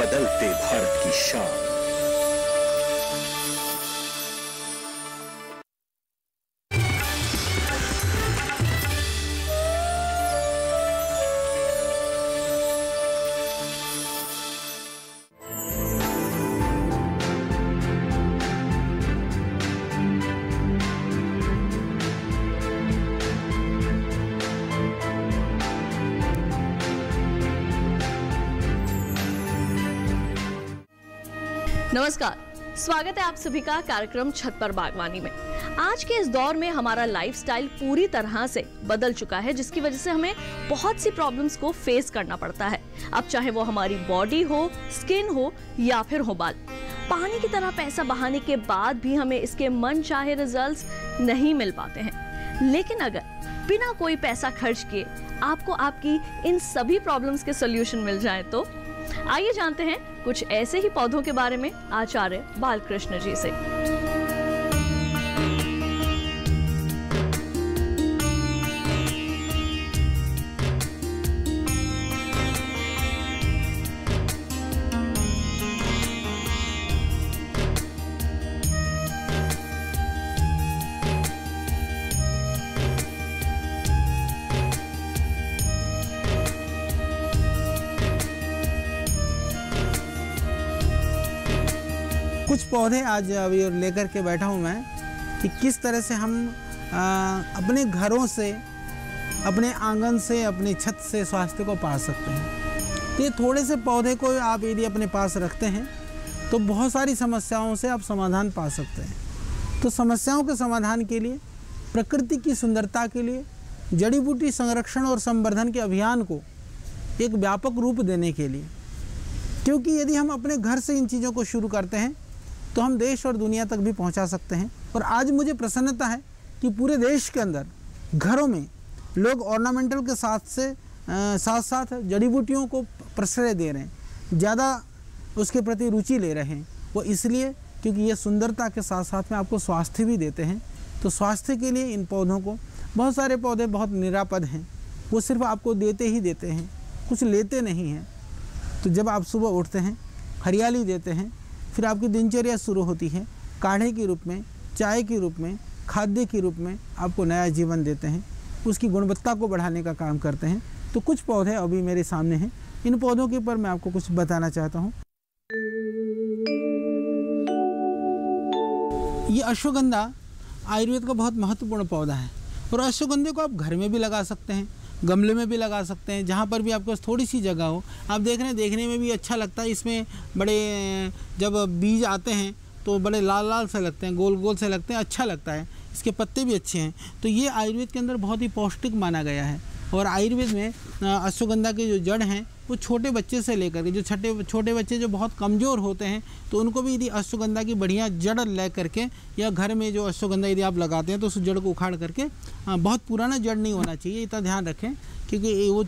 बदलते भारत की शान। नमस्कार, स्वागत है आप सभी का कार्यक्रम छत पर बागवानी में। आज के इस दौर में हमारा लाइफस्टाइल पूरी तरह से बदल चुका है, जिसकी वजह से हमें बहुत सी प्रॉब्लम्स को फेस करना पड़ता है। अब चाहे वो हमारी बॉडी हो, स्किन हो या फिर हो बाल। पानी की तरह पैसा बहाने के बाद भी हमें इसके मन चाहे रिजल्ट्स नहीं मिल पाते हैं। लेकिन अगर बिना कोई पैसा खर्च किए आपको आपकी इन सभी प्रॉब्लम्स के सॉल्यूशन मिल जाए तो आइए जानते हैं कुछ ऐसे ही पौधों के बारे में आचार्य बालकृष्ण जी से। कुछ पौधे आज अभी लेकर के बैठा हूँ मैं कि किस तरह से हम अपने घरों से, अपने आंगन से, अपनी छत से स्वास्थ्य को पा सकते हैं। तो ये थोड़े से पौधे को आप यदि अपने पास रखते हैं तो बहुत सारी समस्याओं से आप समाधान पा सकते हैं। तो समस्याओं के समाधान के लिए, प्रकृति की सुंदरता के लिए, जड़ी बूटी संरक्षण और संवर्धन के अभियान को एक व्यापक रूप देने के लिए, क्योंकि यदि हम अपने घर से इन चीज़ों को शुरू करते हैं तो हम देश और दुनिया तक भी पहुंचा सकते हैं। और आज मुझे प्रसन्नता है कि पूरे देश के अंदर घरों में लोग ऑर्नामेंटल के साथ साथ जड़ी बूटियों को प्रश्रय दे रहे हैं, ज़्यादा उसके प्रति रुचि ले रहे हैं। वो इसलिए क्योंकि ये सुंदरता के साथ साथ में आपको स्वास्थ्य भी देते हैं। तो स्वास्थ्य के लिए इन पौधों को, बहुत सारे पौधे बहुत निरापद हैं, वो सिर्फ आपको देते ही देते हैं, कुछ लेते नहीं हैं। तो जब आप सुबह उठते हैं, हरियाली देते हैं, फिर आपकी दिनचर्या शुरू होती है, काढ़े के रूप में, चाय के रूप में, खाद्य के रूप में आपको नया जीवन देते हैं, उसकी गुणवत्ता को बढ़ाने का काम करते हैं। तो कुछ पौधे अभी मेरे सामने हैं, इन पौधों के ऊपर मैं आपको कुछ बताना चाहता हूँ। ये अश्वगंधा आयुर्वेद का बहुत महत्वपूर्ण पौधा है और अश्वगंधे को आप घर में भी लगा सकते हैं, गमले में भी लगा सकते हैं, जहाँ पर भी आपके पास थोड़ी सी जगह हो। आप देख रहे हैं, देखने में भी अच्छा लगता है। इसमें बड़े जब बीज आते हैं तो बड़े लाल लाल से लगते हैं, गोल गोल से लगते हैं, अच्छा लगता है। इसके पत्ते भी अच्छे हैं। तो ये आयुर्वेद के अंदर बहुत ही पौष्टिक माना गया है। और आयुर्वेद में अश्वगंधा के जो जड़ हैं वो छोटे बच्चे से लेकर के जो छोटे बच्चे जो बहुत कमज़ोर होते हैं तो उनको भी यदि अश्वगंधा की बढ़िया जड़ ले करके, या घर में जो अश्वगंधा यदि आप लगाते हैं तो उस जड़ को उखाड़ करके, बहुत पुराना जड़ नहीं होना चाहिए, इतना ध्यान रखें, क्योंकि वो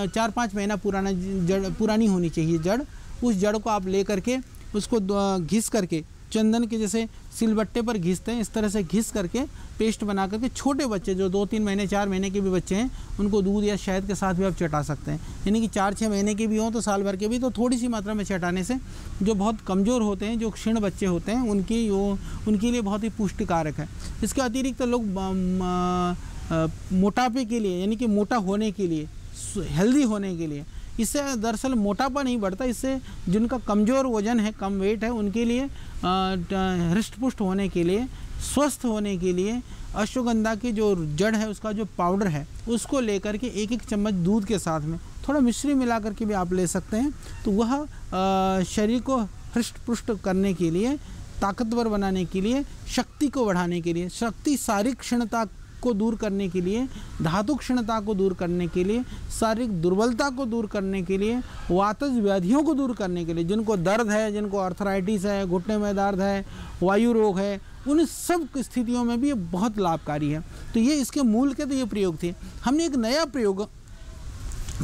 4-5 महीना पुरानी होनी चाहिए जड़। उस जड़ को आप ले करके उसको घिस करके, चंदन के जैसे सिलबट्टे पर घिसते हैं, इस तरह से घिस करके पेस्ट बना करके छोटे बच्चे जो 2-3 महीने 4 महीने के भी बच्चे हैं उनको दूध या शहद के साथ भी आप चटा सकते हैं। यानी कि 4-6 महीने के भी हों तो साल भर के भी, तो थोड़ी सी मात्रा में चटाने से जो बहुत कमज़ोर होते हैं, जो क्षीण बच्चे होते हैं, उनके लिए बहुत ही पुष्टिकारक है। इसके अतिरिक्त लोग मोटापे के लिए, यानी कि मोटा होने के लिए, हेल्दी होने के लिए, इससे दरअसल मोटापा नहीं बढ़ता, इससे जिनका कमज़ोर वजन है, कम वेट है, उनके लिए हृष्ट पुष्ट होने के लिए, स्वस्थ होने के लिए अश्वगंधा की जो जड़ है उसका जो पाउडर है उसको लेकर के 1-1 चम्मच दूध के साथ में थोड़ा मिश्री मिला करके भी आप ले सकते हैं। तो वह शरीर को हृष्ट पुष्ट करने के लिए, ताकतवर बनाने के लिए, शक्ति को बढ़ाने के लिए, शक्ति शारीरिक क्षीणता को दूर करने के लिए, धातु क्षीणता को दूर करने के लिए, शारीरिक दुर्बलता को दूर करने के लिए, वातज व्याधियों को दूर करने के लिए, जिनको दर्द है, जिनको आर्थराइटिस है, घुटने में दर्द है, वायु रोग है, उन सब स्थितियों में भी ये बहुत लाभकारी है। तो ये इसके मूल के तो ये प्रयोग थे। हमने एक नया प्रयोग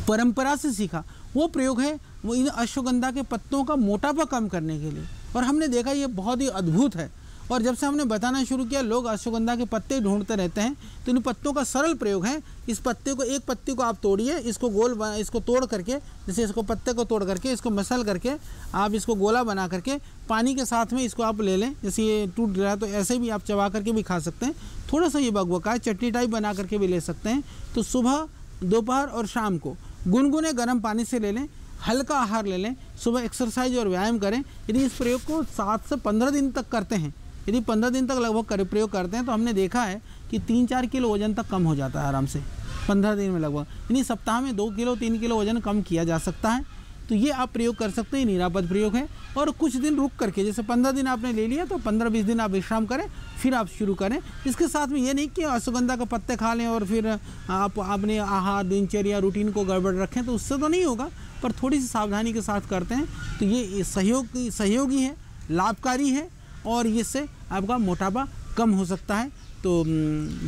परंपरा से सीखा, वो प्रयोग है वो इन अश्वगंधा के पत्तों का मोटापा कम करने के लिए, और हमने देखा ये बहुत ही अद्भुत है। और जब से हमने बताना शुरू किया, लोग अश्वगंधा के पत्ते ढूंढते रहते हैं। तो इन पत्तों का सरल प्रयोग है, इस पत्ते को, एक पत्ते को आप तोड़िए, इसको इसको तोड़ करके, जैसे इसको पत्ते को तोड़ करके इसको मसल करके आप इसको गोला बना करके पानी के साथ में इसको आप ले लें। जैसे ये टूट रहा है तो ऐसे भी आप चबा करके भी खा सकते हैं। थोड़ा सा ये बकबका है, चटनी टाइप बना करके भी ले सकते हैं। तो सुबह, दोपहर और शाम को गुनगुने गर्म पानी से ले लें, हल्का आहार ले लें, सुबह एक्सरसाइज और व्यायाम करें। यदि इस प्रयोग को 7 से 15 दिन तक करते हैं, यदि 15 दिन तक लगभग प्रयोग करते हैं, तो हमने देखा है कि 3-4 किलो वजन तक कम हो जाता है आराम से 15 दिन में लगभग। यानी सप्ताह में 2 किलो 3 किलो वजन कम किया जा सकता है। तो ये आप प्रयोग कर सकते हैं, निरापद प्रयोग है। और कुछ दिन रुक करके, जैसे 15 दिन आपने ले लिया तो 15-20 दिन आप विश्राम करें, फिर आप शुरू करें। इसके साथ में ये नहीं कि अश्वगंधा के पत्ते खा लें और फिर आप अपने आहार, दिनचर्या, रूटीन को गड़बड़ रखें, तो उससे तो नहीं होगा। पर थोड़ी सी सावधानी के साथ करते हैं तो ये सहयोगी है, लाभकारी है और इससे आपका मोटापा कम हो सकता है। तो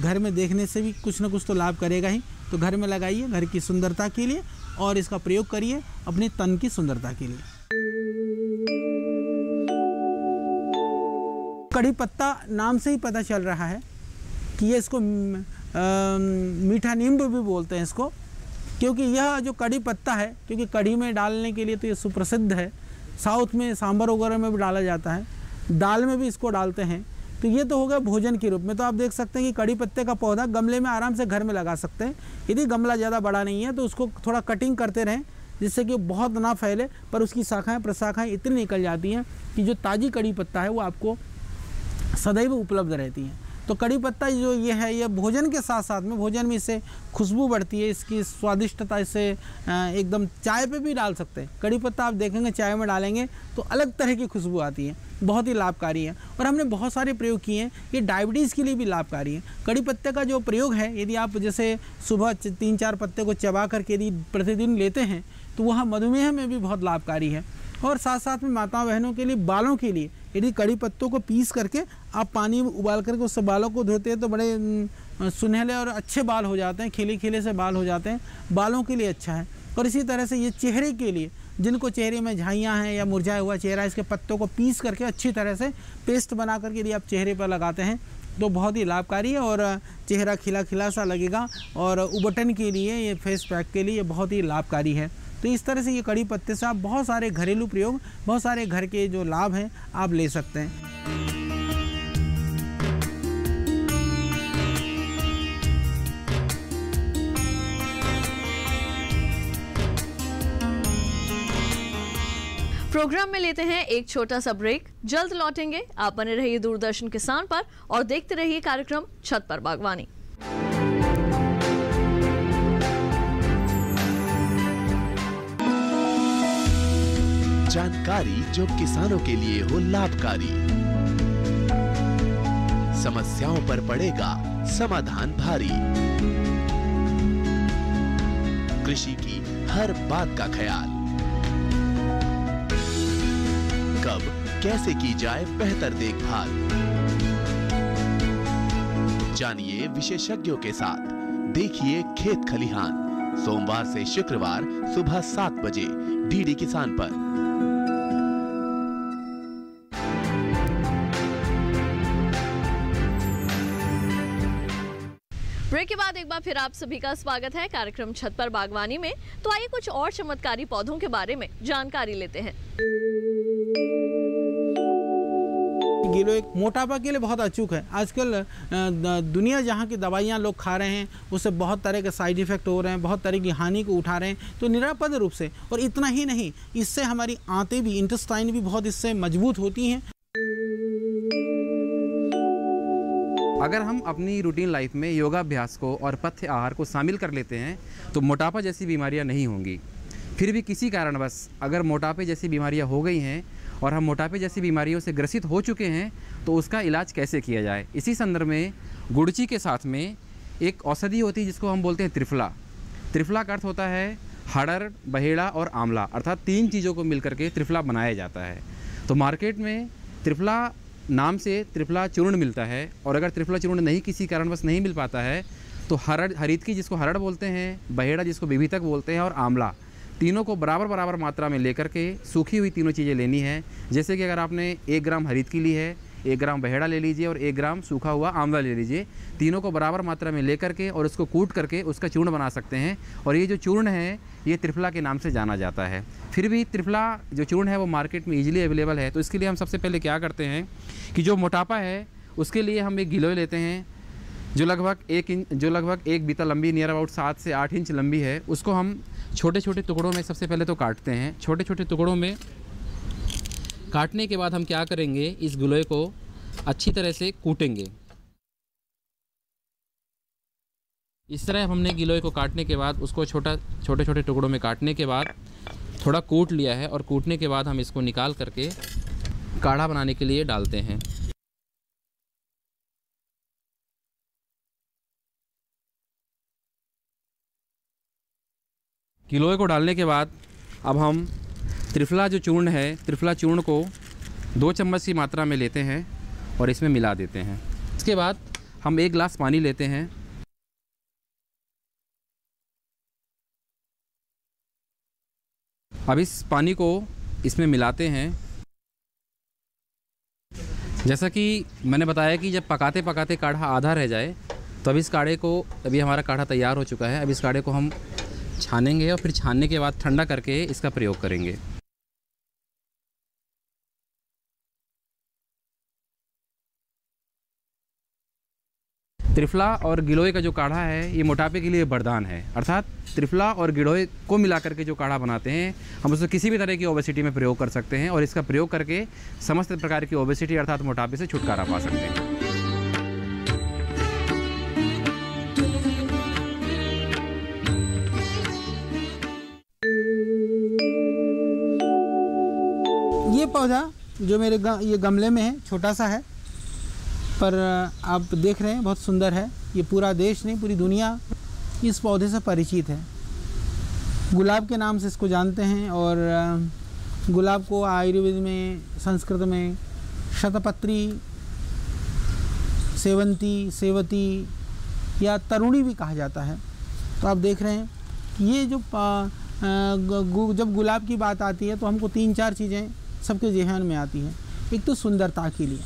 घर में देखने से भी कुछ ना कुछ तो लाभ करेगा ही। तो घर में लगाइए, घर की सुंदरता के लिए, और इसका प्रयोग करिए अपने तन की सुंदरता के लिए। कड़ी पत्ता नाम से ही पता चल रहा है कि ये इसको मीठा नींबू भी बोलते हैं इसको, क्योंकि यह जो कड़ी पत्ता है, क्योंकि कड़ी में डालने के लिए तो ये सुप्रसिद्ध है। साउथ में सांभर वगैरह में भी डाला जाता है, दाल में भी इसको डालते हैं। तो ये तो हो गया भोजन के रूप में। तो आप देख सकते हैं कि कड़ी पत्ते का पौधा गमले में आराम से घर में लगा सकते हैं। यदि गमला ज़्यादा बड़ा नहीं है तो उसको थोड़ा कटिंग करते रहें, जिससे कि बहुत ना फैले, पर उसकी शाखाएं प्रशाखाएं इतनी निकल जाती हैं कि जो ताज़ी कड़ी पत्ता है वो आपको सदैव उपलब्ध रहती हैं। तो कड़ी पत्ता जो ये है, ये भोजन के साथ साथ में, भोजन में इससे खुशबू बढ़ती है, इसकी स्वादिष्टता, इससे एकदम चाय पे भी डाल सकते हैं। कड़ी पत्ता आप देखेंगे चाय में डालेंगे तो अलग तरह की खुशबू आती है, बहुत ही लाभकारी है। और हमने बहुत सारे प्रयोग किए हैं, ये डायबिटीज़ के लिए भी लाभकारी है। कड़ी पत्ते का जो प्रयोग है, यदि आप जैसे सुबह 3-4 पत्ते को चबा करके यदि प्रतिदिन लेते हैं तो वह मधुमेह में भी बहुत लाभकारी है। और साथ साथ में माता बहनों के लिए, बालों के लिए, यदि कड़ी पत्तों को पीस करके आप पानी में उबाल करके उससे बालों को धोते हैं तो बड़े सुनहले और अच्छे बाल हो जाते हैं, खिले खिले से बाल हो जाते हैं, बालों के लिए अच्छा है। और इसी तरह से ये चेहरे के लिए, जिनको चेहरे में झाइयाँ हैं या मुरझाया हुआ चेहरा, इसके पत्तों को पीस करके अच्छी तरह से पेस्ट बना करके यदि आप चेहरे पर लगाते हैं तो बहुत ही लाभकारी है और चेहरा खिला खिला सा लगेगा। और उबटन के लिए, ये फेस पैक के लिए ये बहुत ही लाभकारी है। तो इस तरह से ये कड़ी पत्ते से आप बहुत सारे घरेलू प्रयोग, बहुत सारे घर के जो लाभ हैं आप ले सकते हैं। प्रोग्राम में लेते हैं एक छोटा सा ब्रेक, जल्द लौटेंगे। आप बने रहिए दूरदर्शन किसान पर और देखते रहिए कार्यक्रम छत पर बागवानी। जानकारी जो किसानों के लिए हो लाभकारी, समस्याओं पर पड़ेगा समाधान भारी, कृषि की हर बात का ख्याल, कब कैसे की जाए बेहतर देखभाल। जानिए विशेषज्ञों के साथ, देखिए खेत खलिहान, सोमवार से शुक्रवार सुबह 7 बजे डीडी किसान पर। ब्रेक के बाद एक बार फिर आप सभी का स्वागत है कार्यक्रम छत पर बागवानी में। तो आइए कुछ और चमत्कारी पौधों के बारे में जानकारी लेते हैं। गिलो एक मोटापा के लिए बहुत अचूक है। आजकल दुनिया जहाँ की दवाइयाँ लोग खा रहे हैं उससे बहुत तरह के साइड इफ़ेक्ट हो रहे हैं, बहुत तरह की हानि को उठा रहे हैं। तो निरापद रूप से, और इतना ही नहीं, इससे हमारी आंतें भी, इंटेस्टाइन भी बहुत इससे मजबूत होती हैं। अगर हम अपनी रूटीन लाइफ में योगाभ्यास को और पथ्य आहार को शामिल कर लेते हैं तो मोटापा जैसी बीमारियां नहीं होंगी। फिर भी किसी कारणवश अगर मोटापे जैसी बीमारियां हो गई हैं और हम मोटापे जैसी बीमारियों से ग्रसित हो चुके हैं तो उसका इलाज कैसे किया जाए। इसी संदर्भ में गुड़ची के साथ में एक औषधि होती है जिसको हम बोलते हैं त्रिफला। त्रिफला का अर्थ होता है हड़र, बहेड़ा और आंवला, अर्थात 3 चीज़ों को मिलकर के त्रिफला बनाया जाता है। तो मार्केट में त्रिफला नाम से त्रिफला चूर्ण मिलता है, और अगर त्रिफला चूर्ण नहीं, किसी कारणवश नहीं मिल पाता है तो हरितकी जिसको हरड़ बोलते हैं, बहेड़ा जिसको विभितक बोलते हैं, और आंवला, तीनों को बराबर मात्रा में लेकर के सूखी हुई तीनों चीज़ें लेनी है। जैसे कि अगर आपने 1 ग्राम हरितकी ली है, 1 ग्राम बहेड़ा ले लीजिए और 1 ग्राम सूखा हुआ आंवला ले लीजिए। तीनों को बराबर मात्रा में लेकर के और उसको कूट करके उसका चूर्ण बना सकते हैं। और ये जो चूर्ण है ये त्रिफला के नाम से जाना जाता है। फिर भी त्रिफला जो चूर्ण है वो मार्केट में ईजिली अवेलेबल है। तो इसके लिए हम सबसे पहले क्या करते हैं कि जो मोटापा है उसके लिए हम एक गिलोय लेते हैं जो लगभग 1 बीता लंबी, नियर अबाउट 7 से 8 इंच लंबी है। उसको हम छोटे छोटे टुकड़ों में सबसे पहले तो काटते हैं। छोटे छोटे टुकड़ों में काटने के बाद हम क्या करेंगे, इस गिलोय को अच्छी तरह से कूटेंगे। इस तरह हमने गिलोय को काटने के बाद उसको छोटे छोटे टुकड़ों में काटने के बाद थोड़ा कूट लिया है और कूटने के बाद हम इसको निकाल करके काढ़ा बनाने के लिए डालते हैं। गिलोय को डालने के बाद अब हम त्रिफला जो चूर्ण है, त्रिफला चूर्ण को 2 चम्मच की मात्रा में लेते हैं और इसमें मिला देते हैं। इसके बाद हम 1 गिलास पानी लेते हैं। अब इस पानी को इसमें मिलाते हैं। जैसा कि मैंने बताया कि जब पकाते पकाते काढ़ा आधा रह जाए तो अब इस काढ़े को, अभी हमारा काढ़ा तैयार हो चुका है। अब इस काढ़े को हम छानेंगे और फिर छानने के बाद ठंडा करके इसका प्रयोग करेंगे। त्रिफला और गिलोय का जो काढ़ा है ये मोटापे के लिए वरदान है। अर्थात त्रिफला और गिलोय को मिला करके जो काढ़ा बनाते हैं हम उसे किसी भी तरह की ओबेसिटी में प्रयोग कर सकते हैं और इसका प्रयोग करके समस्त प्रकार की ओबेसिटी अर्थात मोटापे से छुटकारा पा सकते हैं। ये पौधा जो मेरे ये गमले में है, छोटा सा है, पर आप देख रहे हैं बहुत सुंदर है। ये पूरा देश नहीं, पूरी दुनिया इस पौधे से परिचित है। गुलाब के नाम से इसको जानते हैं और गुलाब को आयुर्वेद में, संस्कृत में शतपत्री, सेवती या तरुणी भी कहा जाता है। तो आप देख रहे हैं कि ये जो जब गुलाब की बात आती है तो हमको 3-4 चीज़ें सबके ज़हन में आती हैं। एक तो सुंदरता के लिए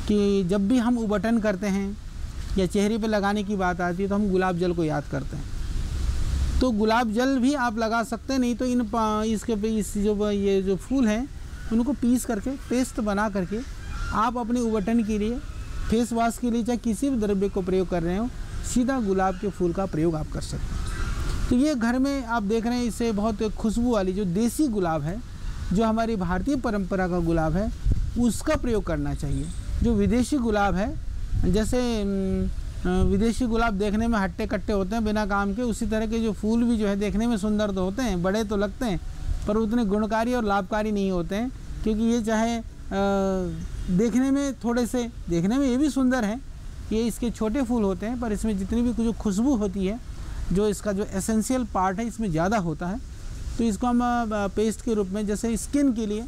कि जब भी हम उबटन करते हैं या चेहरे पे लगाने की बात आती है तो हम गुलाब जल को याद करते हैं। तो गुलाब जल भी आप लगा सकते हैं, नहीं तो ये जो फूल हैं उनको पीस करके पेस्ट बना करके आप अपने उबटन के लिए, फेस वॉश के लिए, चाहे किसी भी द्रव्य को प्रयोग कर रहे हो, सीधा गुलाब के फूल का प्रयोग आप कर सकते हैं। तो ये घर में आप देख रहे हैं, इससे बहुत खुशबू वाली जो देसी गुलाब है, जो हमारी भारतीय परंपरा का गुलाब है, उसका प्रयोग करना चाहिए। जो विदेशी गुलाब है, जैसे विदेशी गुलाब देखने में हट्टे कट्टे होते हैं बिना काम के, उसी तरह के जो फूल भी जो है देखने में सुंदर तो होते हैं, बड़े तो लगते हैं, पर उतने गुणकारी और लाभकारी नहीं होते हैं। क्योंकि ये चाहे देखने में थोड़े से, देखने में ये भी सुंदर है, ये इसके छोटे फूल होते हैं, पर इसमें जितनी भी जो खुशबू होती है, जो इसका जो एसेंशियल पार्ट है इसमें ज़्यादा होता है। तो इसको हम पेस्ट के रूप में, जैसे स्किन के लिए,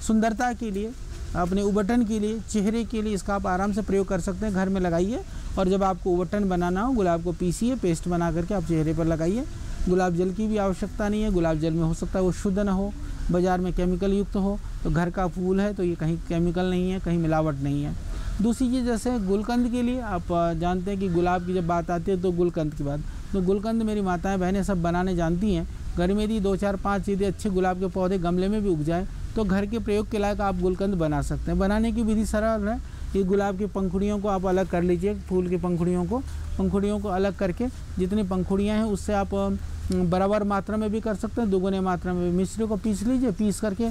सुंदरता के लिए, अपने उबटन के लिए, चेहरे के लिए इसका आप आराम से प्रयोग कर सकते हैं। घर में लगाइए और जब आपको उबटन बनाना हो, गुलाब को पीसिए, पेस्ट बना करके आप चेहरे पर लगाइए। गुलाब जल की भी आवश्यकता नहीं है। गुलाब जल में हो सकता है वो शुद्ध ना हो, बाज़ार में केमिकल युक्त हो, तो घर का फूल है तो ये कहीं केमिकल नहीं है, कहीं मिलावट नहीं है। दूसरी चीज़, जैसे गुलकंद के लिए आप जानते हैं कि गुलाब की जब बात आती है तो गुलकंद की बात, तो गुलकंद मेरी माताएं बहनें सब बनाने जानती हैं। घर में यदि 2-4-5 चीज़ें अच्छे गुलाब के पौधे गमले में भी उग जाए तो घर के प्रयोग के लायक आप गुलकंद बना सकते हैं। बनाने की विधि सरल है। ये गुलाब की पंखुड़ियों को आप अलग कर लीजिए, फूल की पंखुड़ियों को अलग करके जितनी पंखुड़ियाँ हैं उससे आप बराबर मात्रा में भी कर सकते हैं, दुगुने मात्रा में भी। मिश्री को पीस लीजिए, पीस करके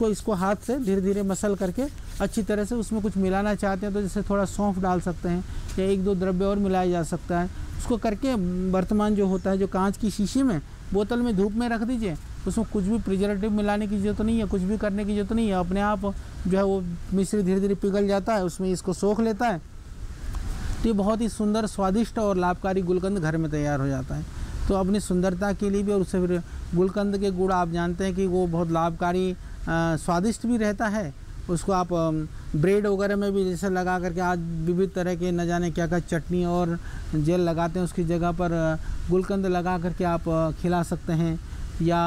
इसको हाथ से धीरे धीरे मसल करके अच्छी तरह से, उसमें कुछ मिलाना चाहते हैं तो जैसे थोड़ा सौंफ डाल सकते हैं या 1-2 द्रव्य और मिलाया जा सकता है। उसको करके बर्तमान जो होता है, जो कांच की शीशी में, बोतल में धूप में रख दीजिए। उसमें कुछ भी प्रिजर्वेटिव मिलाने की ज़रूरत नहीं है, कुछ भी करने की ज़रूरत नहीं है। अपने आप जो है वो मिश्री धीरे धीरे पिघल जाता है, उसमें इसको सोख लेता है। तो ये बहुत ही सुंदर, स्वादिष्ट और लाभकारी गुलकंद घर में तैयार हो जाता है। तो अपनी सुंदरता के लिए भी, और उससे फिर गुलकंद के गुण आप जानते हैं कि वो बहुत लाभकारी, स्वादिष्ट भी रहता है। उसको आप ब्रेड वगैरह में भी जैसे लगा करके, आज विविध तरह के न जाने क्या क्या चटनी और जेल लगाते हैं, उसकी जगह पर गुलकंद लगा करके आप खिला सकते हैं। या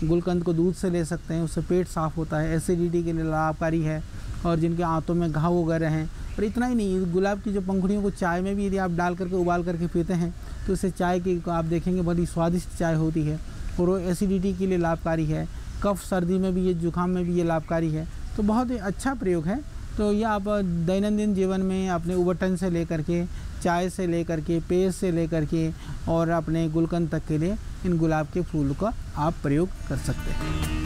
गुलकंद को दूध से ले सकते हैं, उससे पेट साफ़ होता है, एसिडिटी के लिए लाभकारी है। और जिनके आंतों में घाव वगैरह हैं। और इतना ही नहीं, गुलाब की जो पंखुड़ियों को चाय में भी यदि आप डाल करके उबाल करके पीते हैं तो इससे चाय की आप देखेंगे बड़ी स्वादिष्ट चाय होती है और वो एसिडिटी के लिए लाभकारी है। कफ सर्दी में भी ये, जुकाम में भी ये लाभकारी है। तो बहुत ही अच्छा प्रयोग है। तो ये आप दैनंदिन जीवन में अपने उबटन से लेकर के, चाय से लेकर के, पेस्ट से लेकर के और अपने गुलकंद तक के लिए इन गुलाब के फूल का आप प्रयोग कर सकते हैं।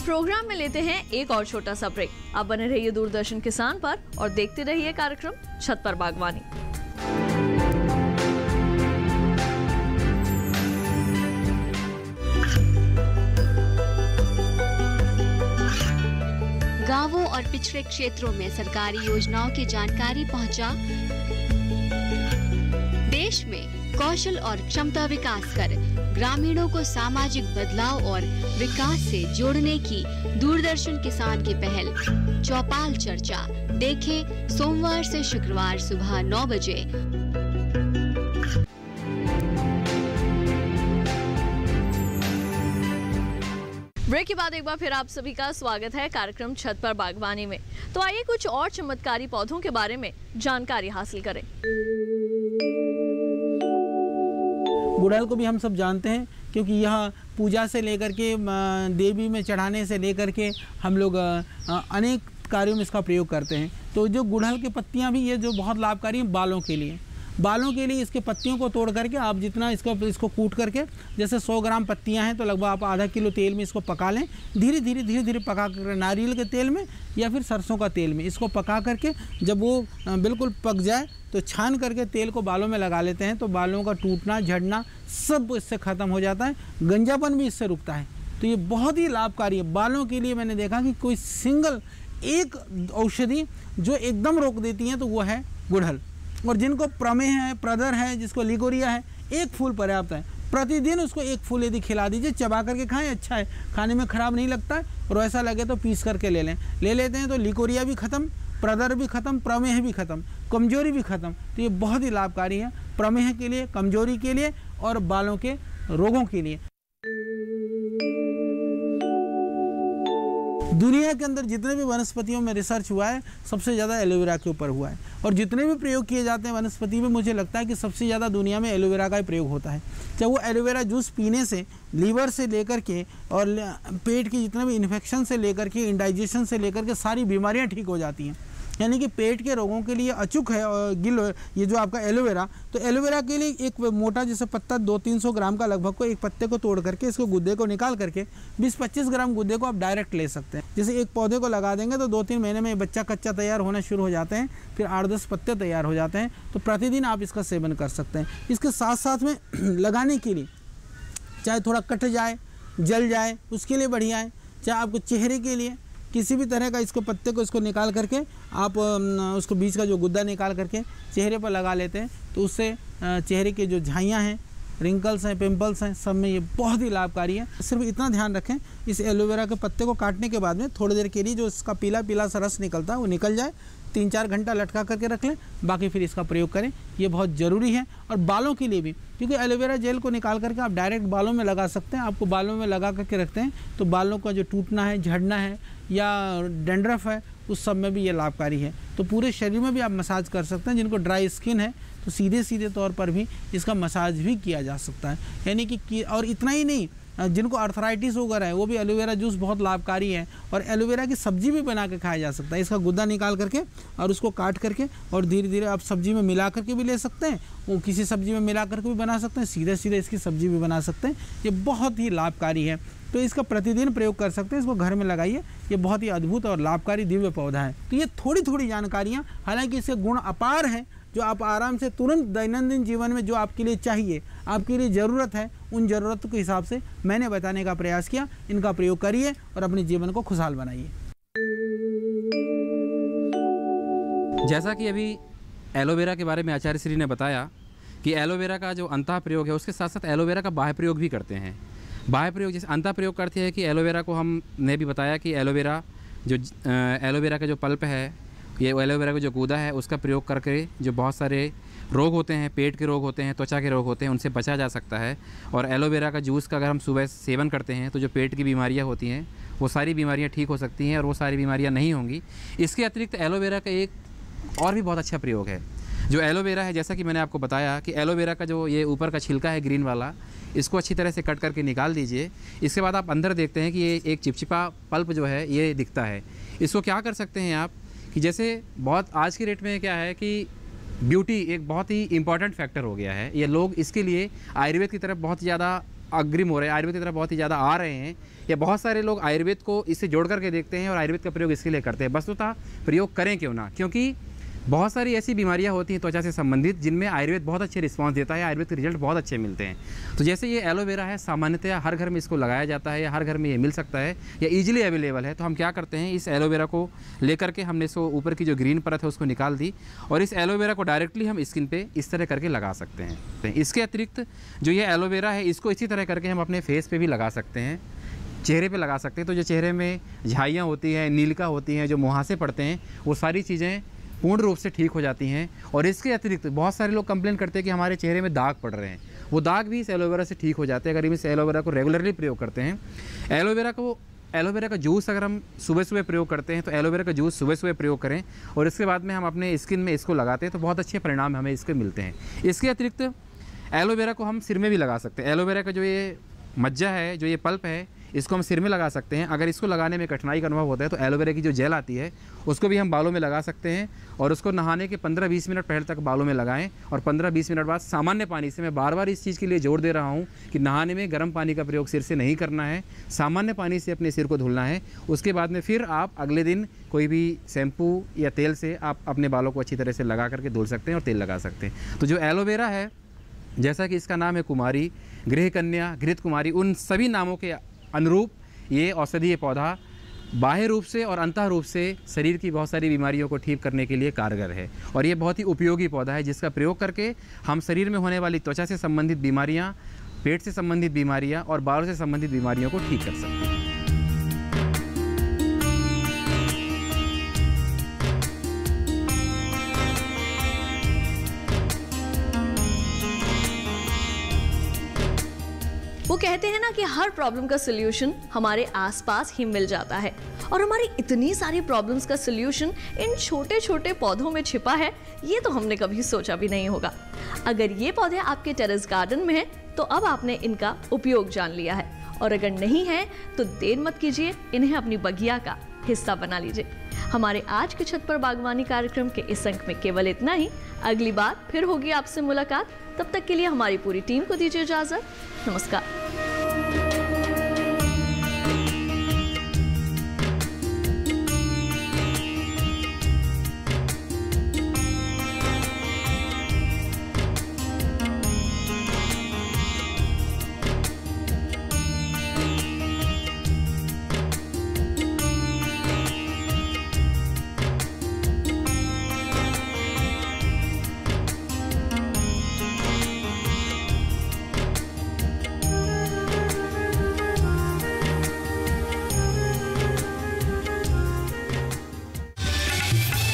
प्रोग्राम में लेते हैं एक और छोटा सा ब्रेक। आप बने रहिए दूरदर्शन किसान पर और देखते रहिए कार्यक्रम छत पर बागवानी। गांवों और पिछड़े क्षेत्रों में सरकारी योजनाओं की जानकारी पहुंचा। देश में कौशल और क्षमता विकास कर ग्रामीणों को सामाजिक बदलाव और विकास से जोड़ने की दूरदर्शन किसान की पहल चौपाल चर्चा देखें सोमवार से शुक्रवार सुबह 9 बजे। ब्रेक के बाद एक बार फिर आप सभी का स्वागत है कार्यक्रम छत पर बागवानी में। तो आइए कुछ और चमत्कारी पौधों के बारे में जानकारी हासिल करें। गुड़हल को भी हम सब जानते हैं क्योंकि यह पूजा से लेकर के देवी में चढ़ाने से लेकर के हम लोग अनेक कार्यों में इसका प्रयोग करते हैं। तो जो गुड़हल की पत्तियां भी ये जो बहुत लाभकारी हैं बालों के लिए इसके पत्तियों को तोड़ करके आप जितना इसको कूट करके, जैसे 100 ग्राम पत्तियां हैं तो लगभग आप आधा किलो तेल में इसको पका लें। धीरे धीरे पका कर नारियल के तेल में या फिर सरसों का तेल में इसको पका करके जब वो बिल्कुल पक जाए तो छान करके तेल को बालों में लगा लेते हैं। तो बालों का टूटना झड़ना सब इससे ख़त्म हो जाता है, गंजापन भी इससे रुकता है। तो ये बहुत ही लाभकारी है बालों के लिए। मैंने देखा कि कोई सिंगल एक औषधि जो एकदम रोक देती है तो वो है गुड़हल। और जिनको प्रमेह है, प्रदर है, जिसको लिगोरिया है, एक फूल पर्याप्त है। प्रतिदिन उसको एक फूल यदि खिला दीजिए, चबा करके खाएं, अच्छा है, खाने में ख़राब नहीं लगता है। और ऐसा लगे तो पीस करके ले लेते हैं तो लिगोरिया भी ख़त्म, प्रदर भी ख़त्म, प्रमेह भी ख़त्म, कमजोरी भी ख़त्म। तो ये बहुत ही लाभकारी है प्रमेह के लिए, कमजोरी के लिए और बालों के रोगों के लिए। दुनिया के अंदर जितने भी वनस्पतियों में रिसर्च हुआ है सबसे ज़्यादा एलोवेरा के ऊपर हुआ है। और जितने भी प्रयोग किए जाते हैं वनस्पति में, मुझे लगता है कि सबसे ज़्यादा दुनिया में एलोवेरा का ही प्रयोग होता है। चाहे वो एलोवेरा जूस पीने से, लीवर से लेकर के और पेट के जितने भी इन्फेक्शन से लेकर के, इंडाइजेशन से लेकर के सारी बीमारियाँ ठीक हो जाती हैं। यानी कि पेट के रोगों के लिए अचूक है और ये जो आपका एलोवेरा। तो एलोवेरा के लिए एक मोटा जैसे पत्ता 200-300 ग्राम का लगभग को एक पत्ते को तोड़ करके इसको गुद्दे को निकाल करके 20-25 ग्राम गुद्दे को आप डायरेक्ट ले सकते हैं। जैसे एक पौधे को लगा देंगे तो 2-3 महीने में बच्चा कच्चा तैयार होना शुरू हो जाते हैं, फिर 8-10 पत्ते तैयार हो जाते हैं। तो प्रतिदिन आप इसका सेवन कर सकते हैं। इसके साथ साथ में लगाने के लिए चाहे थोड़ा कट जाए, जल जाए, उसके लिए बढ़िया है। चाहे आपको चेहरे के लिए किसी भी तरह का इसको पत्ते को इसको निकाल करके आप उसको बीच का जो गुद्दा निकाल करके चेहरे पर लगा लेते हैं तो उससे चेहरे के जो झाइयाँ हैं, रिंकल्स हैं, पिंपल्स हैं, सब में ये बहुत ही लाभकारी है। सिर्फ इतना ध्यान रखें इस एलोवेरा के पत्ते को काटने के बाद में थोड़ी देर के लिए जो इसका पीला पीला सा रस निकलता है वो निकल जाए, 3-4 घंटा लटका करके रख लें, बाकी फिर इसका प्रयोग करें। ये बहुत ज़रूरी है। और बालों के लिए भी, क्योंकि एलोवेरा जेल को निकाल करके आप डायरेक्ट बालों में लगा सकते हैं। आपको बालों में लगा करके रखते हैं तो बालों का जो टूटना है, झड़ना है या डैंड्रफ है, उस सब में भी ये लाभकारी है। तो पूरे शरीर में भी आप मसाज कर सकते हैं। जिनको ड्राई स्किन है तो सीधे तौर पर भी इसका मसाज भी किया जा सकता है। यानी कि और इतना ही नहीं, जिनको अर्थराइटिस वगैरह है वो भी एलोवेरा जूस बहुत लाभकारी है। और एलोवेरा की सब्जी भी बना के खाया जा सकता है। इसका गुद्दा निकाल करके और उसको काट करके और धीरे धीरे आप सब्जी में मिला करके भी ले सकते हैं, वो किसी सब्जी में मिला करके भी बना सकते हैं, सीधे इसकी सब्जी भी बना सकते हैं। ये बहुत ही लाभकारी है। तो इसका प्रतिदिन प्रयोग कर सकते हैं। इसको घर में लगाइए, ये बहुत ही अद्भुत और लाभकारी दिव्य पौधा है। तो ये थोड़ी जानकारियाँ, हालांकि इसके गुण अपार हैं जो आप आराम से तुरंत दैनंदिन जीवन में जो आपके लिए चाहिए, आपके लिए ज़रूरत है, उन ज़रूरतों के हिसाब से मैंने बताने का प्रयास किया। इनका प्रयोग करिए और अपने जीवन को खुशहाल बनाइए। जैसा कि अभी एलोवेरा के बारे में आचार्य श्री ने बताया कि एलोवेरा का जो अंतः प्रयोग है उसके साथ साथ एलोवेरा का बाह्य प्रयोग भी करते हैं। बाह्य प्रयोग जैसे अंतः प्रयोग करते हैं कि एलोवेरा को हमने भी बताया कि एलोवेरा का जो पल्प है, ये एलोवेरा का जो गूदा है उसका प्रयोग करके जो बहुत सारे रोग होते हैं, पेट के रोग होते हैं, त्वचा के रोग होते हैं, उनसे बचा जा सकता है। और एलोवेरा का जूस का अगर हम सुबह सेवन करते हैं तो जो पेट की बीमारियां होती हैं वो सारी बीमारियां ठीक हो सकती हैं और वो सारी बीमारियां नहीं होंगी। इसके अतिरिक्त एलोवेरा का एक और भी बहुत अच्छा प्रयोग है। जो एलोवेरा है, जैसा कि मैंने आपको बताया कि एलोवेरा का जो ये ऊपर का छिलका है ग्रीन वाला, इसको अच्छी तरह से कट करके निकाल दीजिए। इसके बाद आप अंदर देखते हैं कि ये एक चिपचिपा पल्प जो है ये दिखता है। इसको क्या कर सकते हैं आप कि जैसे बहुत आज की डेट में क्या है कि ब्यूटी एक बहुत ही इंपॉर्टेंट फैक्टर हो गया है। ये लोग इसके लिए आयुर्वेद की तरफ बहुत ज़्यादा अग्रिम हो रहे हैं, आयुर्वेद की तरफ बहुत ही ज़्यादा आ रहे हैं। या बहुत सारे लोग आयुर्वेद को इससे जोड़ करके देखते हैं और आयुर्वेद का प्रयोग इसके लिए करते हैं। वस्तुतः प्रयोग करें क्यों ना, क्योंकि बहुत सारी ऐसी बीमारियां होती हैं त्वचा से संबंधित जिनमें आयुर्वेद बहुत अच्छे रिस्पांस देता है, आयुर्वेद के रिजल्ट बहुत अच्छे मिलते हैं। तो जैसे ये एलोवेरा है, सामान्यतः हर घर में इसको लगाया जाता है या हर घर में ये मिल सकता है या ईजिली अवेलेबल है। तो हम क्या करते हैं, इस एलोवेरा को लेकर के हमने इसको ऊपर की जो ग्रीन परत है उसको निकाल दी और इस एलोवेरा को डायरेक्टली हम स्किन पे इस तरह करके लगा सकते हैं। इसके अतिरिक्त जो ये एलोवेरा है इसको इसी तरह करके हम अपने फेस पे भी लगा सकते हैं, चेहरे पे लगा सकते हैं। तो जो चेहरे में झाइयाँ होती हैं, नीलका होती हैं, जो मुहासे पड़ते हैं, वो सारी चीज़ें पूर्ण रूप से ठीक हो जाती हैं। और इसके अतिरिक्त बहुत सारे लोग कंप्लेन करते हैं कि हमारे चेहरे में दाग पड़ रहे हैं, वो दाग भी इस एलोवेरा से ठीक हो जाते हैं अगर हम इस एलोवेरा को रेगुलरली प्रयोग करते हैं। एलोवेरा का जूस अगर हम सुबह सुबह प्रयोग करते हैं तो एलोवेरा का जूस सुबह सुबह प्रयोग करें और इसके बाद में हम अपने स्किन में इसको लगाते हैं तो बहुत अच्छे परिणाम हमें इसके मिलते हैं। इसके अतिरिक्त एलोवेरा को हम सिर में भी लगा सकते हैं। एलोवेरा का जो ये मज्जा है, जो ये पल्प है, इसको हम सिर में लगा सकते हैं। अगर इसको लगाने में कठिनाई का अनुभव होता है तो एलोवेरा की जो जेल आती है उसको भी हम बालों में लगा सकते हैं और उसको नहाने के 15-20 मिनट पहले तक बालों में लगाएं और 15-20 मिनट बाद सामान्य पानी से, मैं बार बार इस चीज़ के लिए जोर दे रहा हूं कि नहाने में गर्म पानी का प्रयोग सिर से नहीं करना है, सामान्य पानी से अपने सिर को धुलना है। उसके बाद में फिर आप अगले दिन कोई भी शैम्पू या तेल से आप अपने बालों को अच्छी तरह से लगा करके धुल सकते हैं और तेल लगा सकते हैं। तो जो एलोवेरा है, जैसा कि इसका नाम है कुमारी, गृह कन्या, घृत कुमारी, उन सभी नामों के अनुरूप ये औषधीय पौधा बाह्य रूप से और अंतः रूप से शरीर की बहुत सारी बीमारियों को ठीक करने के लिए कारगर है। और ये बहुत ही उपयोगी पौधा है जिसका प्रयोग करके हम शरीर में होने वाली त्वचा से संबंधित बीमारियां, पेट से संबंधित बीमारियां और बालों से संबंधित बीमारियों को ठीक कर सकते हैं। वो कहते हैं ना कि हर प्रॉब्लम का सलूशन हमारे आसपास ही मिल जाता है और हमारी इतनी सारी प्रॉब्लम्स का सलूशन इन छोटे छोटे पौधों में छिपा है, ये तो हमने कभी सोचा भी नहीं होगा। अगर ये पौधे आपके टेरेस गार्डन में हैं तो अब आपने इनका उपयोग जान लिया है, और अगर नहीं है तो देर मत कीजिए, इन्हें अपनी बगिया का हिस्सा बना लीजिए। हमारे आज के छत पर बागवानी कार्यक्रम के इस अंक में केवल इतना ही। अगली बार फिर होगी आपसे मुलाकात, तब तक के लिए हमारी पूरी टीम को दीजिए इजाजत। नमस्कार।